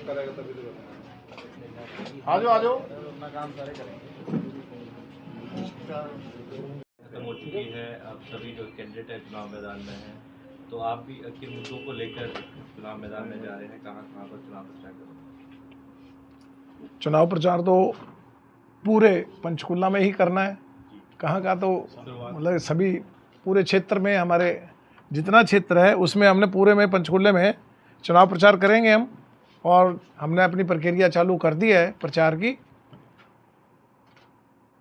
करेगा तभी तो आ जाओ अपना काम सारे करेंगे। खत्म हो चुकी है, अब सभी जो कैंडिडेट है चुनाव मैदान में हैं, तो आप भी किन मुद्दों को लेकर चुनाव मैदान में जा रहे हैं, कहाँ कहाँ पर चुनाव प्रचार कर रहे हैं? चुनाव प्रचार तो पूरे पंचकुला में ही करना है, कहाँ का तो मतलब सभी पूरे क्षेत्र में, हमारे जितना क्षेत्र है उसमें हमने पूरे में पंचकुले में चुनाव प्रचार करेंगे हम। और हमने अपनी प्रक्रिया चालू कर दी है प्रचार की।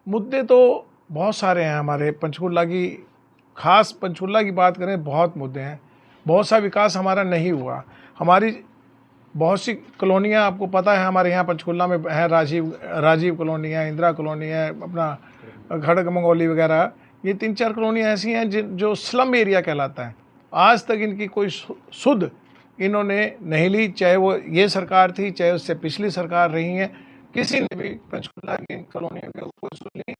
मुद्दे तो बहुत सारे हैं हमारे पंचकुला की, खास पंचकुला की बात करें बहुत मुद्दे हैं। बहुत सा विकास हमारा नहीं हुआ। हमारी बहुत सी कॉलोनियाँ आपको पता है हमारे यहाँ पंचकुला में है, राजीव कॉलोनी है, इंदिरा कॉलोनी है, अपना खड़ग मंगोली वगैरह, ये 3-4 कॉलोनियाँ ऐसी हैं जो स्लम एरिया कहलाता है। आज तक इनकी कोई सुध इन्होंने नहीं ली, चाहे वो ये सरकार थी चाहे उससे पिछली सरकार रही है, किसी ने भी पंचकुला की इन कॉलोनियों के ऊपर सुध ली।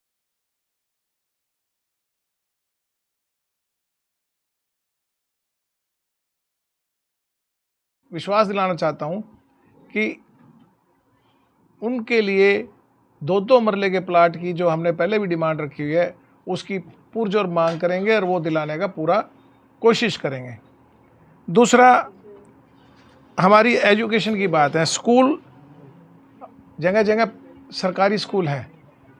विश्वास दिलाना चाहता हूँ कि उनके लिए 2-2 मरले के प्लाट की जो हमने पहले भी डिमांड रखी हुई है उसकी पुरजोर मांग करेंगे और वो दिलाने का पूरा कोशिश करेंगे। दूसरा, हमारी एजुकेशन की बात है। स्कूल जगह जगह सरकारी स्कूल हैं,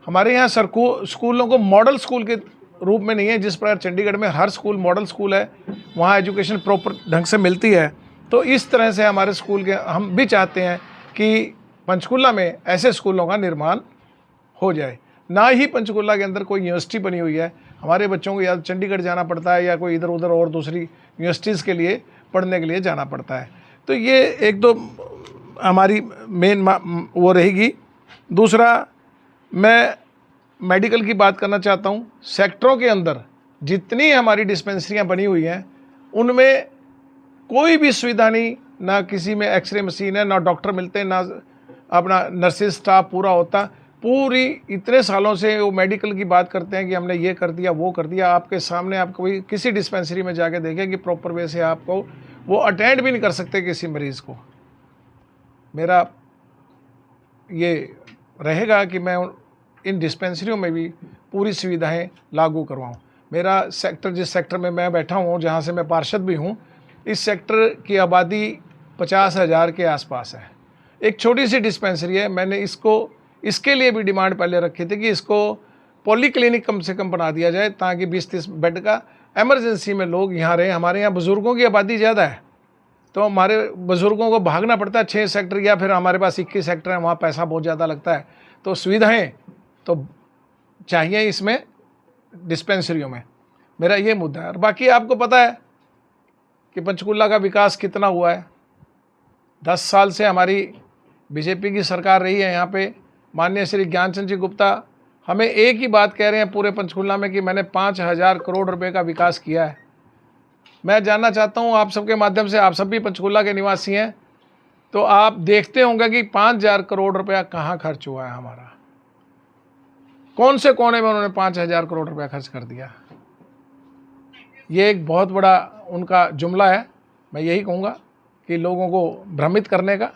हमारे यहाँ स्कूलों को मॉडल स्कूल के रूप में नहीं है। जिस प्रकार चंडीगढ़ में हर स्कूल मॉडल स्कूल है, वहाँ एजुकेशन प्रॉपर ढंग से मिलती है, तो इस तरह से हमारे स्कूल के हम भी चाहते हैं कि पंचकुला में ऐसे स्कूलों का निर्माण हो जाए। ना ही पंचकुला के अंदर कोई यूनिवर्सिटी बनी हुई है, हमारे बच्चों को या चंडीगढ़ जाना पड़ता है या कोई इधर उधर और दूसरी यूनिवर्सिटीज़ के लिए पढ़ने के लिए जाना पड़ता है। तो ये एक दो हमारी मेन वो रहेगी। दूसरा, मैं मेडिकल की बात करना चाहता हूँ। सेक्टरों के अंदर जितनी हमारी डिस्पेंसरियाँ बनी हुई हैं उनमें कोई भी सुविधा नहीं, ना किसी में एक्सरे मशीन है, ना डॉक्टर मिलते हैं, ना अपना नर्सिस स्टाफ पूरा होता। पूरी इतने सालों से वो मेडिकल की बात करते हैं कि हमने ये कर दिया वो कर दिया। आपके सामने आप कोई किसी डिस्पेंसरी में जाके देखें कि प्रॉपर वे से आपको वो अटेंड भी नहीं कर सकते किसी मरीज़ को। मेरा ये रहेगा कि मैं इन डिस्पेंसरियों में भी पूरी सुविधाएं लागू करवाऊं। मेरा सेक्टर, जिस सेक्टर में मैं बैठा हूं, जहां से मैं पार्षद भी हूं, इस सेक्टर की आबादी 50,000 के आसपास है। एक छोटी सी डिस्पेंसरी है। मैंने इसके लिए भी डिमांड पहले रखी थी कि इसको पॉलीक्लिनिक कम से कम बना दिया जाए ताकि 20-30 बेड का एमरजेंसी में लोग यहाँ रहें। हमारे यहाँ बुज़ुर्गों की आबादी ज़्यादा है, तो हमारे बुज़ुर्गों को भागना पड़ता है 6 सेक्टर, या फिर हमारे पास 21 सेक्टर है, वहाँ पैसा बहुत ज़्यादा लगता है। तो सुविधाएं तो चाहिए इसमें डिस्पेंसरियों में। मेरा ये मुद्दा है। और बाकी आपको पता है कि पंचकुला का विकास कितना हुआ है। 10 साल से हमारी बीजेपी की सरकार रही है यहाँ पे। माननीय श्री ज्ञानचंद जी गुप्ता हमें एक ही बात कह रहे हैं पूरे पंचकुला में कि मैंने 5,000 करोड़ रुपए का विकास किया है। मैं जानना चाहता हूँ आप सबके माध्यम से, आप सब भी पंचकुला के निवासी हैं, तो आप देखते होंगे कि 5,000 करोड़ रुपया कहाँ खर्च हुआ है हमारा। कौन से कोने में उन्होंने 5,000 करोड़ रुपया खर्च कर दिया। ये एक बहुत बड़ा उनका जुमला है। मैं यही कहूँगा कि लोगों को भ्रमित करने का।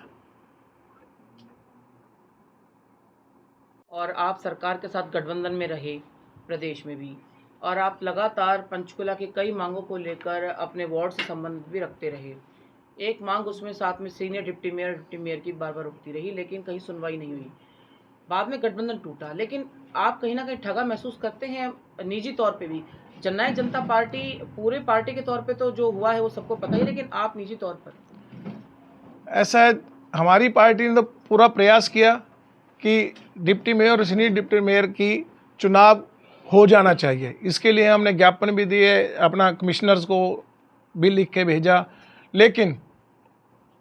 और आप सरकार के साथ गठबंधन में रहे प्रदेश में भी, और आप लगातार पंचकुला की कई मांगों को लेकर अपने वार्ड से संबंध भी रखते रहे। एक मांग उसमें साथ में सीनियर डिप्टी मेयर की बार बार उठती रही, लेकिन कहीं सुनवाई नहीं हुई। बाद में गठबंधन टूटा, लेकिन आप कहीं ना कहीं ठगा महसूस करते हैं निजी तौर पे भी। जननायक जनता पार्टी पूरे पार्टी के तौर पे तो जो हुआ है वो सबको पता ही, लेकिन आप निजी तौर पर? ऐसा है, हमारी पार्टी ने तो पूरा प्रयास किया कि डिप्टी मेयर और सीनियर डिप्टी मेयर की चुनाव हो जाना चाहिए। इसके लिए हमने ज्ञापन भी दिए, अपना कमिश्नर्स को भी लिख के भेजा, लेकिन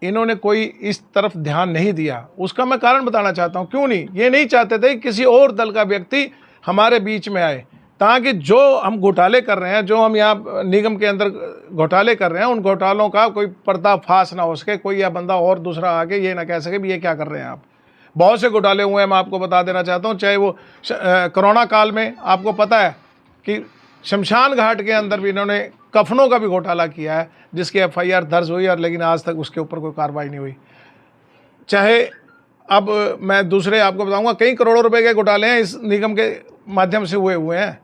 इन्होंने कोई इस तरफ ध्यान नहीं दिया। उसका मैं कारण बताना चाहता हूँ क्यों नहीं। ये नहीं चाहते थे कि किसी और दल का व्यक्ति हमारे बीच में आए, ताकि जो हम घोटाले कर रहे हैं, जो हम यहाँ निगम के अंदर घोटाले कर रहे हैं, उन घोटालों का कोई पर्दाफाश ना हो सके। कोई या बंदा और दूसरा आके ये ना कह सके भी ये क्या कर रहे हैं आप। बहुत से घोटाले हुए हैं, मैं आपको बता देना चाहता हूँ। चाहे वो कोरोना काल में आपको पता है कि शमशान घाट के अंदर भी इन्होंने कफनों का भी घोटाला किया है, जिसकी FIR दर्ज हुई और लेकिन आज तक उसके ऊपर कोई कार्रवाई नहीं हुई। चाहे अब मैं दूसरे आपको बताऊंगा, कई करोड़ों रुपए के घोटाले हैं इस निगम के माध्यम से हुए हैं।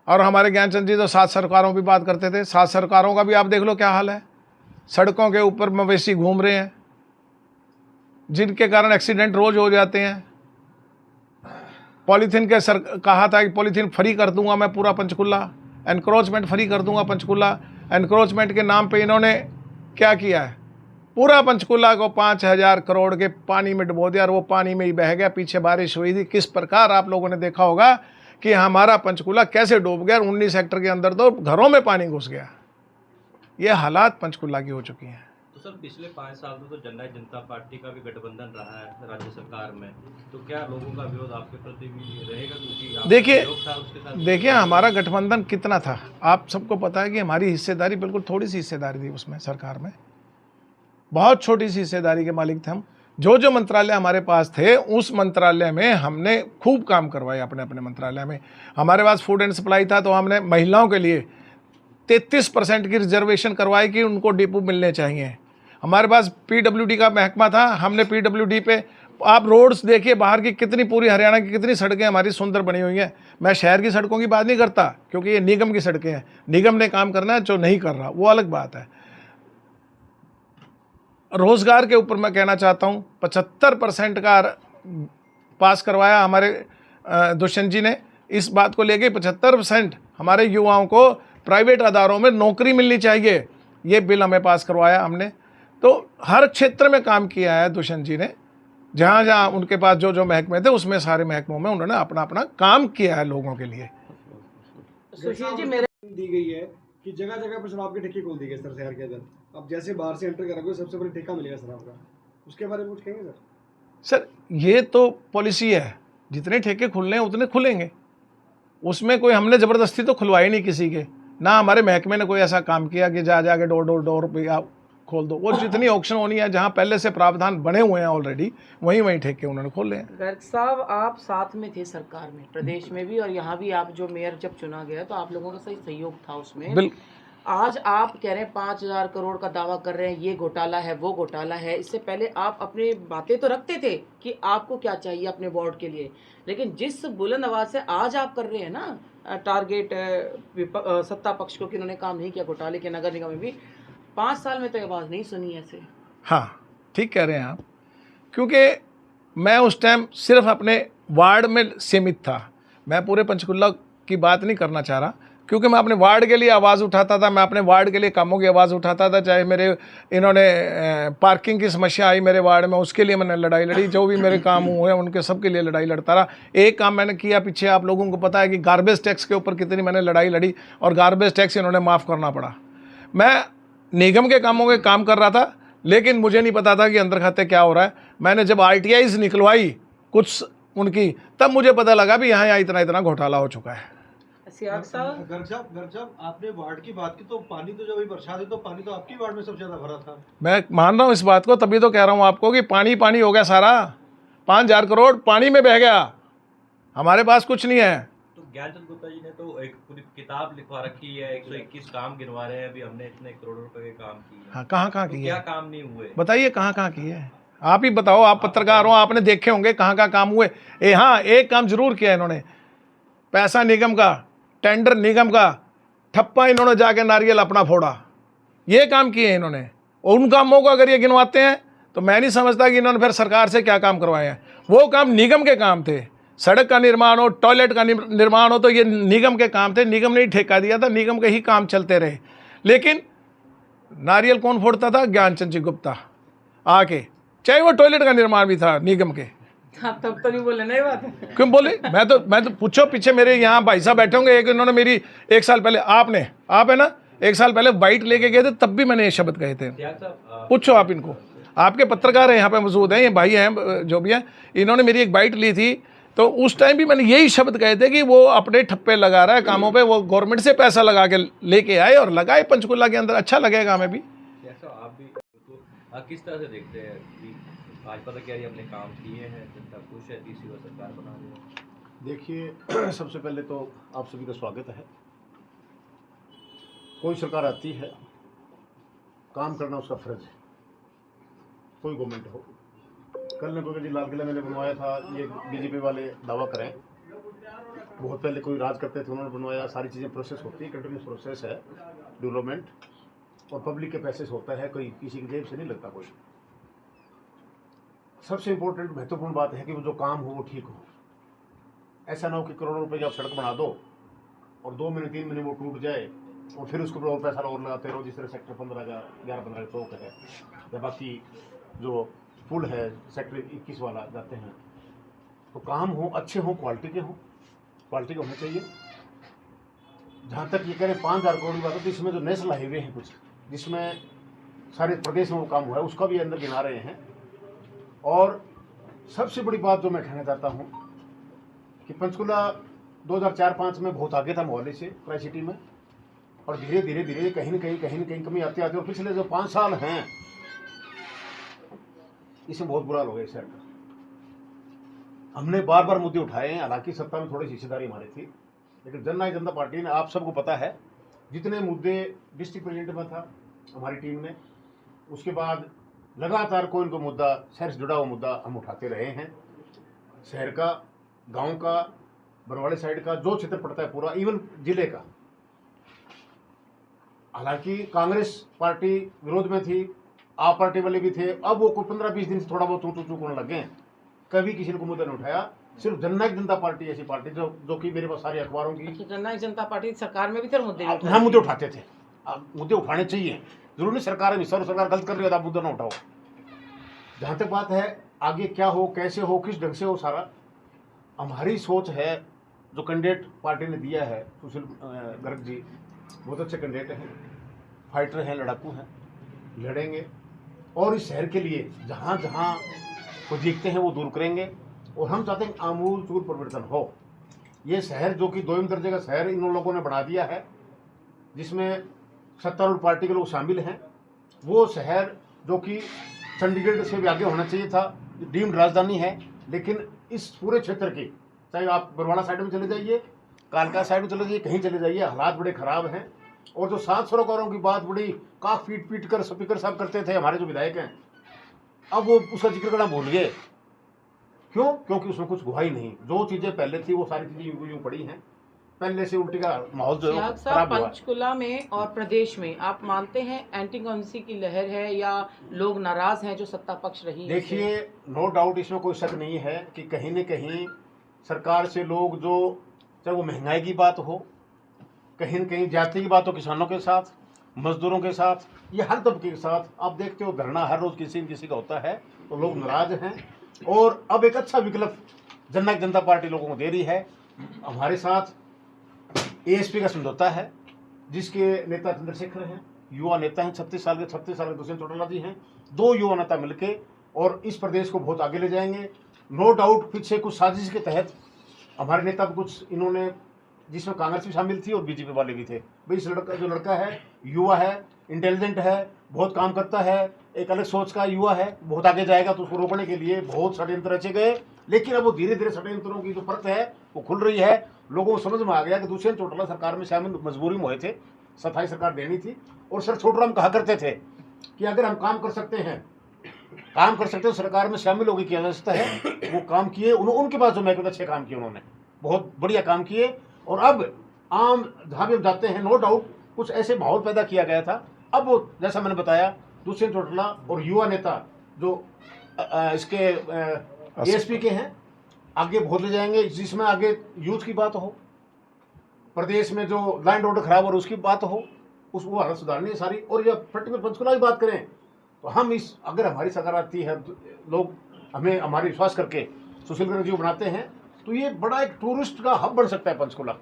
और हमारे ज्ञानचंद जी तो 7 सरकारों की बात करते थे, 7 सरकारों का भी आप देख लो क्या हाल है। सड़कों के ऊपर मवेशी घूम रहे हैं जिनके कारण एक्सीडेंट रोज हो जाते हैं। पॉलीथीन के कहा था कि पॉलीथीन फ्री कर दूंगा मैं पूरा पंचकुला, एनक्रोचमेंट फ्री कर दूंगा पंचकुला। एनक्रोचमेंट के नाम पे इन्होंने क्या किया है, पूरा पंचकुला को 5,000 करोड़ के पानी में डुबो दिया और वो पानी में ही बह गया। पीछे बारिश हुई थी, किस प्रकार आप लोगों ने देखा होगा कि हमारा पंचकुला कैसे डूब गया। 19 सेक्टर के अंदर तो घरों में पानी घुस गया। ये हालात पंचकुला की हो चुकी हैं। तो सर पिछले 5 साल में तो जननायक जनता पार्टी का भी गठबंधन रहा है राज्य सरकार में, तो क्या लोगों का विरोध आपके प्रति भी रहेगा? क्योंकि आपका विरोध था उसके साथ। देखिए हमारा गठबंधन कितना था, आप सबको पता है कि हमारी हिस्सेदारी बिल्कुल थोड़ी सी हिस्सेदारी थी उसमें, सरकार में बहुत छोटी सी हिस्सेदारी के मालिक थे हम। जो मंत्रालय हमारे पास थे उस मंत्रालय में हमने खूब काम करवाए। अपने अपने मंत्रालय में हमारे पास फूड एंड सप्लाई था तो हमने महिलाओं के लिए 33% की रिजर्वेशन करवाई कि उनको डिपो मिलने चाहिए। हमारे पास पीडब्ल्यूडी का महकमा था, हमने पीडब्ल्यूडी पे आप रोड्स देखिए बाहर की कितनी, पूरी हरियाणा की कितनी सड़कें हमारी सुंदर बनी हुई हैं। मैं शहर की सड़कों की बात नहीं करता क्योंकि ये निगम की सड़कें हैं, निगम ने काम करना है, जो नहीं कर रहा वो अलग बात है। रोजगार के ऊपर मैं कहना चाहता हूँ 75% का पास करवाया हमारे दुष्यंत जी ने। इस बात को लेके 75% हमारे युवाओं को प्राइवेट अदारों में नौकरी मिलनी चाहिए, ये बिल हमें पास करवाया हमने। तो हर क्षेत्र में काम किया है दुष्यंत जी ने, जहाँ जहाँ उनके पास जो महकमे थे उसमें सारे महकमों में उन्होंने अपना अपना काम किया है लोगों के लिए। सुशील जी मेरे दी गई है कि जगह जगह पर शराब के ठेके खोल दिए गए सर शहर के अंदर। अब जैसे बाहर से एंटर करोगे सबसे पहले ठेका मिलेगा शराब का, उसके बारे में कुछ कहेंगे सर? सर ये तो पॉलिसी है, जितने ठेके खुलने हैं उतने खुलेंगे, उसमें कोई हमने ज़बरदस्ती तो खुलवाई नहीं किसी के, ना हमारे महकमे ने कोई ऐसा काम किया कि जाके डोर पे आप खोल दो। वो जितनी ऑक्शन होनी है जहाँ पहले से प्रावधान बने हुए हैं ऑलरेडी वहीं ठेके उन्होंने खोले हैं। गर्ग साहब आप साथ में थे सरकार में, प्रदेश में भी और यहाँ भी, आप जो मेयर जब चुना गया तो आप लोगों का सही सहयोग था उसमें। आज आप कह रहे हैं 5,000 करोड़ का दावा कर रहे हैं, ये घोटाला है वो घोटाला है। इससे पहले आप अपने बातें तो रखते थे कि आपको क्या चाहिए अपने वार्ड के लिए, लेकिन जिस बुलंद आवाज़ से आज आप कर रहे हैं ना टारगेट सत्ता पक्ष को कि उन्होंने काम नहीं किया घोटाले के, नगर निगम में भी 5 साल में तो आवाज़ नहीं सुनी ऐसे। हाँ ठीक कह रहे हैं आप, क्योंकि मैं उस टाइम सिर्फ अपने वार्ड में सीमित था, मैं पूरे पंचकुला की बात नहीं करना चाह रहा, क्योंकि मैं अपने वार्ड के लिए आवाज़ उठाता था, मैं अपने वार्ड के लिए कामों की आवाज़ उठाता था। चाहे मेरे इन्होंने पार्किंग की समस्या आई मेरे वार्ड में, उसके लिए मैंने लड़ाई लड़ी, जो भी मेरे काम हुए उनके सब के लिए लड़ाई लड़ता रहा। एक काम मैंने किया पीछे, आप लोगों को पता है कि गार्बेज टैक्स के ऊपर कितनी मैंने लड़ाई लड़ी और गार्बेज टैक्स इन्होंने माफ़ करना पड़ा। मैं निगम के कामों के काम कर रहा था, लेकिन मुझे नहीं पता था कि अंदर खाते क्या हो रहा है। मैंने जब RTIs निकलवाई कुछ उनकी, तब मुझे पता लगा भी यहाँ इतना घोटाला हो चुका है। गर्ग साहब आपने वार्ड की बात की, तो पानी तो जब अभी बरसात हुई तो पानी तो आपकी वार्ड में सबसे ज़्यादा भरा था। मैं मान रहा हूँ इस बात को, तभी तो कह रहा हूँ आपको कि पानी हो गया सारा, 5,000 करोड़ पानी में बह गया, हमारे पास कुछ नहीं है। तो ज्ञानचंद गुप्ता जी ने तो एक पूरी किताब लिखवा रखी है, 121 काम गिनवा रहे हैं, अभी हमने इतने करोड़ों रुपए के काम किए। हाँ कहाँ तो किए? क्या काम नहीं हुए बताइए, कहाँ किए? आप ही बताओ, आप पत्रकार हो, आपने देखे होंगे कहाँ काम हुए। हाँ एक काम जरूर किया इन्होंने, पैसा निगम का, टेंडर निगम का, ठप्पा इन्होंने जाके नारियल अपना फोड़ा, ये काम किए इन्होंने। और उन कामों को अगर ये गिनवाते हैं तो मैं नहीं समझता कि इन्होंने फिर सरकार से क्या काम करवाए हैं। वो काम निगम के काम थे, सड़क का निर्माण हो, टॉयलेट का निर्माण हो, तो ये निगम के काम थे, निगम ने ही ठेका दिया था, निगम के ही काम चलते रहे। लेकिन नारियल कौन फोड़ता था? ज्ञानचंद जी गुप्ता आके, चाहे वो टॉयलेट का निर्माण भी था निगम के। हाँ, तब तो नहीं बोले ना ये बात। क्यों बोले? मैं तो पूछो, पीछे मेरे यहाँ भाई साहब बैठे होंगे, एक इन्होंने मेरी 1 साल पहले, आप है ना 1 साल पहले बाइट लेके गए थे, तब भी मैंने ये शब्द कहे थे। पूछो आप इनको, आपके पत्रकार हैं यहाँ पे मौजूद हैं, ये भाई हैं जो भी हैं, इन्होंने मेरी एक बाइट ली थी, तो उस टाइम भी मैंने यही शब्द कहे थे कि वो अपने ठप्पे लगा रहा है कामों पे, वो गवर्नमेंट से पैसा लगा के लेके आए और लगाए पंचकुला के अंदर, अच्छा लगेगा हमें भी। आप भी किस तरह से देखते हैं कि भाजपा तो कह रही है अपने काम किए हैं, जनता खुश है, तीसरी बार सरकार बना रही है? देखिए सबसे पहले तो आप सभी का स्वागत है। कोई सरकार आती है, काम करना उसका फर्ज है, कोई गवर्नमेंट हो। कल ने कोई जी लाल किला मैंने बनवाया था, ये बीजेपी वाले दावा करें, बहुत पहले कोई राज करते थे उन्होंने बनवाया। सारी चीज़ें प्रोसेस होती है, कंटिन्यूस प्रोसेस है डेवलपमेंट, और पब्लिक के पैसे से होता है, कोई किसी की जेब से नहीं लगता कोई। सबसे इम्पोर्टेंट महत्वपूर्ण बात है कि वो जो काम हो वो ठीक हो। ऐसा ना हो कि करोड़ों रुपए की आप सड़क बना दो और 2 महीने 3 महीने वो टूट जाए और फिर उसके ऊपर और पैसा और लगाते रहो, जिस तरह सेक्टर 15 का 11-15 चौक है, या बाकी जो पुल है सेक्टर 21 वाला जाते हैं। तो काम हो, अच्छे हों, क्वालिटी के होने चाहिए। जहाँ तक ये कह रहे 5,000 करोड़ की बात है, तो इसमें जो नेशनल हाईवे हैं कुछ, जिसमें सारे प्रदेश में वो काम हुआ है, उसका भी अंदर गिना रहे हैं। और सबसे बड़ी बात जो मैं कहना चाहता हूँ कि पंचकुला 2004-05 में बहुत आगे था मोहाली से, ट्राई सिटी में, और धीरे धीरे कहीं न कहीं कमी आती और पिछले जो 5 साल हैं इसमें बहुत बुरा हाल हो गया इस शहर का। हमने बार बार मुद्दे उठाए हैं, हालांकि सत्ता में थोड़ी सी हिस्सेदारी हमारी थी, लेकिन जननायक जनता पार्टी ने, आप सबको पता है, जितने मुद्दे डिस्ट्रिक्ट प्रेसिडेंट में था हमारी टीम ने, उसके बाद लगातार कोई न कोई मुद्दा, शहर से जुड़ा हुआ मुद्दा हम उठाते रहे हैं। शहर का, गांव का, बरवाड़े साइड का, जो क्षेत्र पड़ता है पूरा, इवन जिले का। हालांकि कांग्रेस पार्टी विरोध में थी, आप पार्टी वाले भी थे, अब वो कोई 15-20 दिन से थोड़ा बहुत चूक होने लगे हैं। कभी किसी ने को मुद्दा नहीं उठाया। सिर्फ जननायक जनता पार्टी ऐसी पार्टी जो कि मेरे पास सारे अखबारों की, जननायक जनता पार्टी सरकार में भी थे मुद्दे, हाँ मुद्दे उठाते थे। मुद्दे उठाने चाहिए, जरूर नहीं सरकार में सरकार गलत कर रही है आप मुद्दा ना उठाओ। जहाँ तक बात है आगे क्या हो, कैसे हो, किस ढंग से हो, सारा हमारी सोच है। जो कैंडिडेट पार्टी ने दिया है, सुशील गर्ग जी बहुत अच्छे कैंडिडेट हैं, फाइटर हैं, लड़ाकू हैं, लड़ेंगे और इस शहर के लिए जहाँ जहाँ को देखते हैं वो दूर करेंगे। और हम चाहते हैं आमूल चूल परिवर्तन हो। ये शहर जो कि 2वें दर्जे का शहर इन लोगों ने बना दिया है, जिसमें सत्तारूढ़ पार्टी के लोग शामिल हैं, वो शहर जो कि चंडीगढ़ से भी आगे होना चाहिए था, डीम्ड राजधानी है, लेकिन इस पूरे क्षेत्र की, चाहे आप बरवाड़ा साइड में चले जाइए, कालका साइड में चले जाइए, कहीं चले जाइए, हालात बड़े खराब हैं। और जो 7 सरोकारों की बात बड़ी काफ पीट कर स्पीकर साहब करते थे हमारे जो विधायक हैं, अब वो उसका जिक्र करना भूल गए। क्यों? क्योंकि उसमें कुछ हुआ ही नहीं। जो चीजें पहले थी वो सारी चीजें यूं पड़ी हैं, पहले से उल्टी का माहौल जो है खराब हुआ। पंचकुला में और प्रदेश में आप मानते हैं एंटी कांग्रेसी की लहर है या लोग नाराज हैं जो सत्ता पक्ष रही? देखिए, नो डाउट इसमें कोई शक नहीं है कि कहीं न कहीं सरकार से लोग, जो चाहे वो महंगाई की बात हो, कहीं न कहीं जाति की बात हो, किसानों के साथ, मजदूरों के साथ, ये हर तबके के साथ, आप देखते हो धरना हर रोज किसी न किसी का होता है, तो लोग नाराज हैं। और अब एक अच्छा विकल्प जननायक जनता पार्टी लोगों को दे रही है। हमारे साथ एएसपी का समझौता है, जिसके नेता चंद्रशेखर हैं, युवा नेता हैं, 36 साल के दुष्यंत चौटाला जी हैं, 2 युवा नेता मिलके और इस प्रदेश को बहुत आगे ले जाएंगे। नो डाउट पीछे कुछ साजिश के तहत हमारे नेता कुछ इन्होंने, जिसमें कांग्रेस भी शामिल थी और बीजेपी वाले भी थे, भाई इस लड़का है, युवा है, इंटेलिजेंट है, बहुत काम करता है, एक अलग सोच का युवा है, बहुत आगे जाएगा, तो उसको रोकने के लिए बहुत षड्यंत्र रचे गए। लेकिन अब वो धीरे धीरे षड्यंत्रों की जो परत है वो खुल रही है। लोगों को समझ में आ गया कि दुष्यंत चौटाला सरकार में शामिल मजबूरी में हुए थे, स्थायी सरकार देनी थी। और सर छोटराम कहा करते थे कि अगर हम काम कर सकते हैं तो सरकार में शामिल होगी, किया जा सकता है। वो काम किए, उनके पास जो मैं अच्छे काम किए, उन्होंने बहुत बढ़िया काम किए। और अब आम जहाँ भी हम जाते हैं, नो डाउट कुछ ऐसे माहौल पैदा किया गया था। अब वो जैसा मैंने बताया, दुष्यंत चौटाला और युवा नेता जो इसके एएसपी के हैं, आगे बहुत ले जाएंगे, जिसमें आगे यूथ की बात हो, प्रदेश में जो लैंड ऑर्डर खराब हो रहा है उसकी बात हो, वो हालत सुधारनी है सारी। और जब पर्टिकुलर पंचकुला की बात करें तो हम अगर हमारी सरकार आती है, लोग हमें हमारे विश्वास करके सुशील गर्ग जी बनाते हैं, तो ये बड़ा एक टूरिस्ट का हब बन सकता है पंचकुला।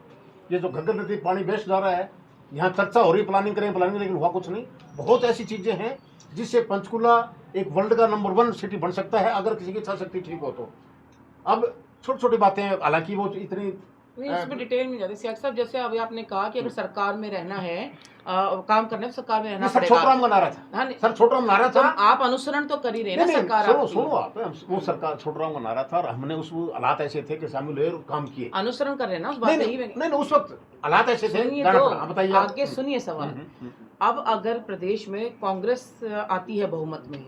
ये जो घग्गर नदी पानी बेस्ट जा रहा है, यहाँ चर्चा हो रही है प्लानिंग, लेकिन हुआ कुछ नहीं। बहुत ऐसी चीजें हैं जिससे पंचकुला एक वर्ल्ड का नंबर 1 सिटी बन सकता है, अगर किसी की इच्छा शक्ति ठीक हो तो। अब छोटी छोटी बातें, हालांकि वो इतनी इसमें डिटेल में जाते सियाग साहब, जैसे अभी आपने कहा कि अगर सरकार में रहना है, काम करने में सरकार में रहना पड़ेगा। छोटराम का नारा था। हाँ, सर छोटराम नारा था। आप अनुसरण तो कर ही रहे ना सरकार। सुनो आप, वो सरकार छोटराम का नारा था और हमने उस हालात ऐसे थे कि शामिल हुए और काम किए। अनुसरण कर रहे ना उस बात नहीं, उस वक्त हालात ऐसे थे। बताइए, आगे सुनिए सवाल। अब अगर प्रदेश में कांग्रेस आती है बहुमत में,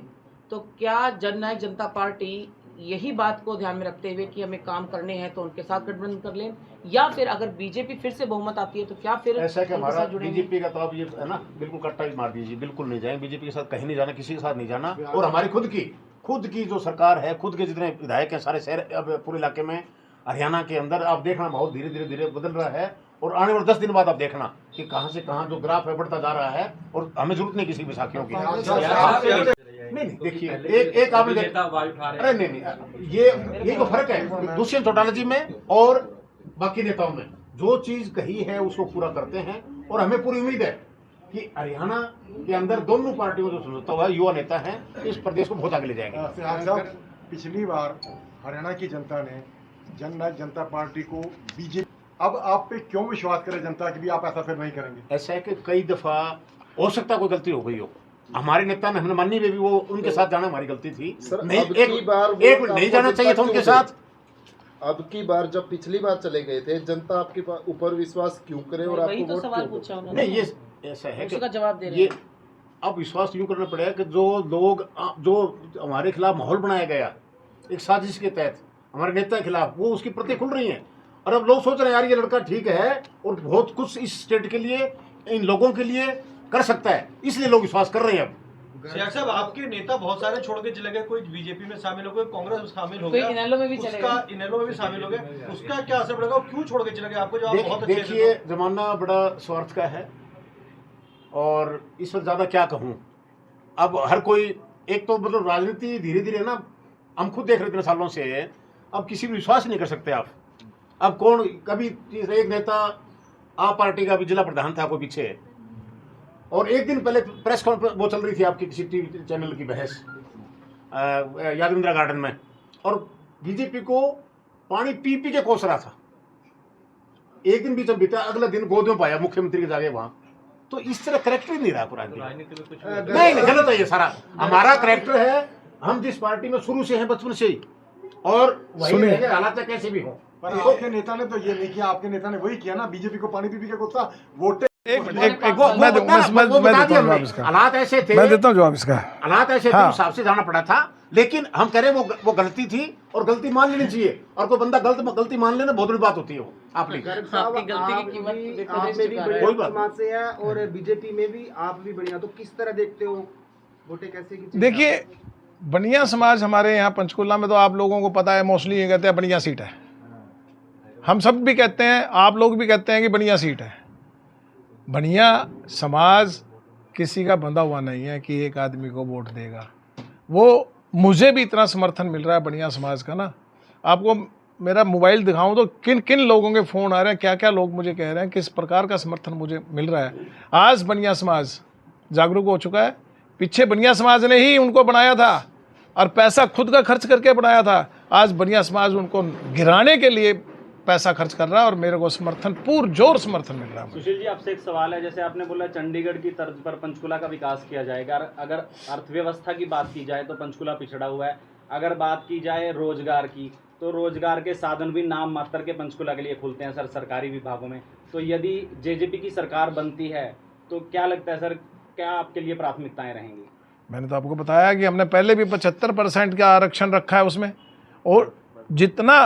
तो क्या जननायक जनता पार्टी यही बात को ध्यान में रखते हुए कि हमें काम करने हैं तो उनके साथ गठबंधन कर लें, या फिर अगर बीजेपी फिर से बहुमत आती है तो क्या फिर ऐसा है कि उनके हमारा साथ जुड़ेंगे? बीजेपी का तो आप ये है ना बिल्कुल कट्टा ही मार दीजिए, बिल्कुल नहीं जाएंगे बीजेपी के साथ, कहीं नहीं जाना, किसी के साथ नहीं जाना। और हमारी खुद की जो सरकार है, खुद के जितने विधायक हैं सारे शहर, अब पूरे इलाके में, हरियाणा के अंदर आप देखना माहौल धीरे धीरे बदल रहा है। और आने वाले 10 दिन बाद आप देखना कि कहां से कहां जो ग्राफ है बढ़ता जा रहा है, और हमें जरूरत नहीं किसी विसाखियों की। नहीं देखिए, एक आपने अरे नहीं, ये तो फर्क है दुष्यंत चौटाला जी में और बाकी नेताओं में। जो चीज कही है उसको पूरा करते हैं, और हमें पूरी उम्मीद है कि हरियाणा के अंदर दोनों पार्टियों जो समझौता हुआ है, युवा नेता हैं, इस प्रदेश को बहुत आगे ले जाएंगे। साहब, पिछली बार हरियाणा की जनता ने जननायक जनता पार्टी को बीजेपी, अब आप पे क्यों विश्वास करे जनता कि भी आप ऐसा फिर नहीं करेंगे? ऐसा है कि कई दफा हो सकता कोई गलती हो गई हो, हमारे नेता ने, हमने मानी में भी वो उनके साथ जाना हमारी गलती थी। नहीं, एक नहीं जाना चाहिए था उनके साथ। अब की बार जब पिछली बार चले गए थे, जनता आपके ऊपर विश्वास क्यों करे और वही आपको तो वोट सवाल क्यों पूछा दे? उन्होंने, नहीं, ये ऐसा है उसका कि जवाब दे रहे ये हैं। अब विश्वास यूं करना पड़ेगा कि जो लोग जो हमारे खिलाफ माहौल बनाया गया एक साजिश के तहत हमारे नेता के खिलाफ, वो उसकी प्रति खुल रही हैं। और अब लोग सोच रहे हैं यार ये लड़का ठीक है और बहुत कुछ इस स्टेट के लिए, इन लोगों के लिए कर सकता है, इसलिए लोग विश्वास कर रहे हैं। अब सियाग साहब, आपके नेता बहुत सारे छोड़ के चले गए, कोई बीजेपी में शामिल हो गए, कांग्रेस में शामिल हो कोई गया, इनेलो में भी चले उसका गए। इनेलो में भी शामिल हो गए, उसका क्या असर पड़ेगा? क्यों छोड़ के चले गए आपको? जो आप बहुत अच्छे देखिए, जमाना बड़ा स्वार्थ का है, और इस वक्त ज्यादा क्या कहूँ। अब हर कोई, एक तो मतलब राजनीति धीरे धीरे ना, हम खुद देख रहे थे सालों से, अब किसी पर विश्वास नहीं कर सकते आप। अब कौन, कभी एक नेता आप पार्टी का भी जिला प्रधान था कोई पीछे, और एक दिन पहले प्रेस कॉन्फ्रेंस वो चल रही थी आपकी किसी टीवी चैनल की बहस याद इंदिरा गार्डन में, और बीजेपी को पानी पी पी के कोस रहा था। एक दिन बीच में बीता, अगला दिन गोद में पाया मुख्यमंत्री के जाके वहां। तो इस तरह करेक्टर ही नहीं रहा पूरा दिन। राजनीति में कुछ नहीं, गलत है ये सारा। हमारा करेक्टर है, हम जिस पार्टी में शुरू से हैं, बचपन से ही, और वही सुनिए। रहेंगे, हालात कैसे भी हो। पर आपके नेता ने तो ये नहीं किया, आपके नेता ने वही किया ना, बीजेपी को पानी पी के कोसा वोटे। एक वो मैं बता- देता वो हूँ बता दिया जवाब हमने। इसका, हालात ऐसे थे, मैं देता हूँ जवाब इसका। हालात ऐसे थे, हाँ। उस हिसाब से जाना पड़ा था। लेकिन हम कह रहे हैं वो गलती थी, और गलती मान लेनी चाहिए। और कोई बंदा गलती मान लेना बहुत बड़ी बात होती है। वो आप नहीं आपकी गलती की कीमत देखो, देश चुका रहा है। कोई बात समाज से है और बीजेपी में भी आप भी बढ़िया, तो किस तरह देखते हो वोटे कैसे की? देखिए, बनिया समाज हमारे यहाँ पंचकुला में तो आप लोगों को पता है, मोस्टली ये कहते हैं बनिया सीट है। हम सब भी कहते हैं, आप लोग भी कहते हैं कि बनिया सीट है। बनिया समाज किसी का बंधा हुआ नहीं है कि एक आदमी को वोट देगा। वो मुझे भी इतना समर्थन मिल रहा है बनिया समाज का ना, आपको मेरा मोबाइल दिखाऊं तो किन किन लोगों के फ़ोन आ रहे हैं, क्या क्या लोग मुझे कह रहे हैं, किस प्रकार का समर्थन मुझे मिल रहा है। आज बनिया समाज जागरूक हो चुका है। पीछे बनिया समाज ने ही उनको बनाया था और पैसा खुद का खर्च करके बनाया था। आज बनिया समाज उनको गिराने के लिए पैसा खर्च कर रहा है, और मेरे को समर्थन, पुरजोर समर्थन मिल रहा है। सुशील जी, आपसे एक सवाल है। जैसे आपने बोला चंडीगढ़ की तर्ज पर पंचकुला का विकास किया जाएगा। अगर अर्थव्यवस्था की बात की जाए तो पंचकुला पिछड़ा हुआ है। अगर बात की जाए रोजगार की, तो रोजगार के साधन भी नाम मात्र के पंचकुला के लिए खुलते हैं सर, सरकारी विभागों में। तो यदि जेजेपी की सरकार बनती है तो क्या लगता है सर, क्या आपके लिए प्राथमिकताएं रहेंगी? मैंने तो आपको बताया कि हमने पहले भी 75% का आरक्षण रखा है उसमें, और जितना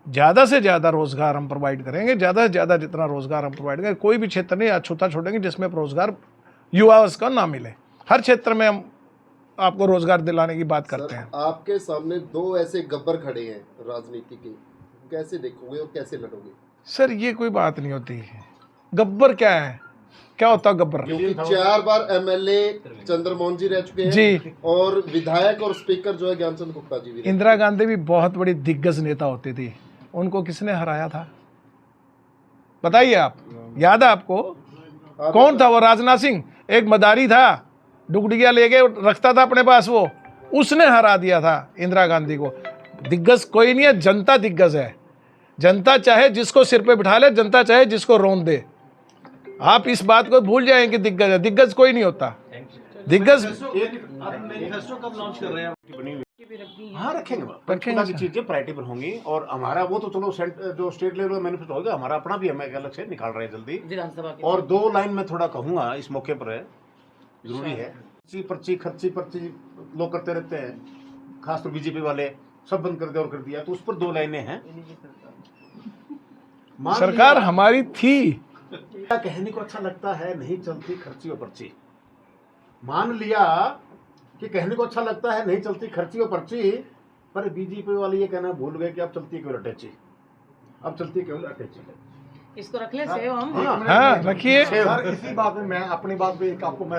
ज़्यादा से ज़्यादा रोज़गार हम प्रोवाइड करेंगे, ज़्यादा से ज़्यादा जितना रोज़गार हम प्रोवाइड करेंगे, कोई भी क्षेत्र नहीं अछूता छोड़ेंगे जिसमें रोज़गार युवा का ना मिले। हर क्षेत्र में हम आपको रोज़गार दिलाने की बात करते हैं। आपके सामने दो ऐसे गब्बर खड़े हैं राजनीति के, कैसे देखोगे और कैसे लड़ोगे? सर, ये कोई बात नहीं होती। गब्बर क्या है, क्या होता गब्बर? क्योंकि 4 बार एमएलए चंद्रमोहन जी रह चुके हैं जी, और विधायक और स्पीकर जो है ज्ञानचंद गुप्ता जी भी रह इंदिरा गांधी भी बहुत बड़ी दिग्गज नेता होती थी। उनको किसने हराया था बताइए आप, याद है आपको? कौन था वो? राजनाथ सिंह। एक मदारी था, डुगडुगिया लेके रखता था अपने पास, वो उसने हरा दिया था इंदिरा गांधी को। दिग्गज कोई नहीं है, जनता दिग्गज है। जनता चाहे जिसको सिर पे बिठा ले, जनता चाहे जिसको रोन दे। आप इस बात को भूल जाएं कि दिग्गज है। दिग्गज कोई नहीं होता। दिग्गज मैनिफेस्टो कब लॉन्च कर रहे हैं? बनी हुई। हाँ, रखेंगे पंचकुला की चीजें प्रायोरिटी पर होंगी। और हमारा वो तो चलो जो स्टेट लेवल मैनिफेस्टो होगा, हमारा अपना भी हम एक अलग से निकाल रहे हैं जल्दी। विधानसभा के और 2 लाइन में थोड़ा कहूँगा इस मौके पर है, जरूरी है। पर्ची खर्ची पर्ची लोग करते रहते हैं, खासतौर बीजेपी वाले सब बंद कर दिया और कर दिया। तो उस पर दो लाइनें हैं। मान सरकार लिया- हमारी थी, क्या कहने को अच्छा लगता है, नहीं चलती खर्ची और पर्ची। मान लिया कि कहने को अच्छा लगता है, नहीं चलती खर्ची और पर्ची, पर बीजेपी वाले ये कहना भूल गए कि अब चलती है केवल अटैची, अब चलती है केवल अटैची। इसको रख ले सेव हम। हाँ, हाँ रखिए। सर इसी बात में मैं अपनी बात पे एक आपको मैं